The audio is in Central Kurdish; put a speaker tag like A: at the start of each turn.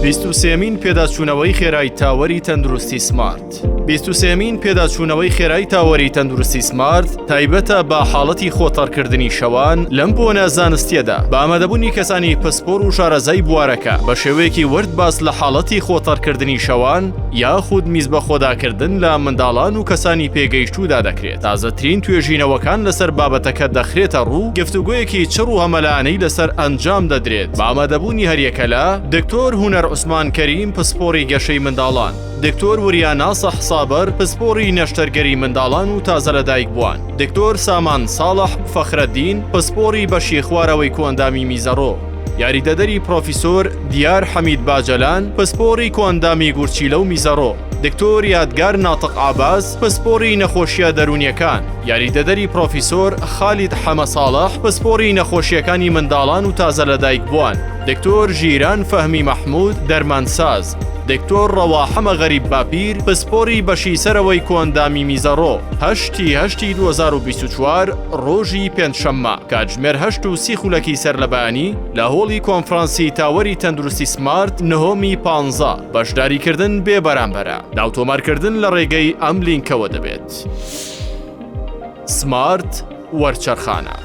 A: 23مین پێداچوونەوەی خێرای تاوەری تەندروستی سمارت. 23مین پێداچوونەوەی خێرای تاوەری تەندروستی سمارت تایبەتە بە حاڵەتی خۆتەڕکردنی شەوان لەم بۆنە زانستیەدا بە ئامادەبوونی کەسانی پسپۆر و شارەزای بوارەکە بە شێوەیەکی ورد باس لە حاڵەتی خۆتەڕکردنی شەوان یاخود میز بە خۆداکردن لە منداڵان و کەسانی پێگەیشتوودا دەکرێت. تازەترین توێژینەوەکان لەسەر بابەتەکە دەخرێتە ڕوو، گفتوگۆیەکی چڕ و هەمەلایانەی لەسەر ئەنجام دەدرێت بە ئامادەبوونی هەریەکەلا دکتۆر هونەر عوسمان کەریم پسپۆری گەشەی منداڵان، دکتۆر وریانا سەحسابەر پسپۆری نەشتەرگەری منداڵان و تازە لەدایک بووان، دکتۆر سامان ساڵح فەخرەدین پسپۆری بەشی خوارەوەی کۆئەندامی میزەڕۆ، یاریدەدەری پرۆفیسۆر دیار حەمید باجەلان پسپۆری کۆئەندامی گورچیلە و میزەڕۆ، دکتۆر یادگار ناتق عاباس پسپۆری نەخۆشیە دەرونیەکان، یاریدەدەری پرۆفیسۆر خالید حەمە ساڵح پسپۆری نەخۆشیەکانی منداڵان و تازە لەدایک بووان، دکتۆر ژیران فەهمی مەحموود دەرمانساز، دکتۆر ڕەواحەمە غەریب باپیر پسپۆری بەشی سەرەوەی کۆئەندامی میزەڕۆ 8/8/2024 ڕۆژی پێنجشەممە کاتژمێر 8:30 خولەکی سەرلەبانی لە هۆڵی کۆنفرانسی تاوەری تەندروستی سمارت نهۆمی 15 بەشداریکردن بێ بەرامبەرە. داوتۆمارکردن لە ڕێگەی ئەم لینکەوە دەبێت. سمارت وەرچەرخانە.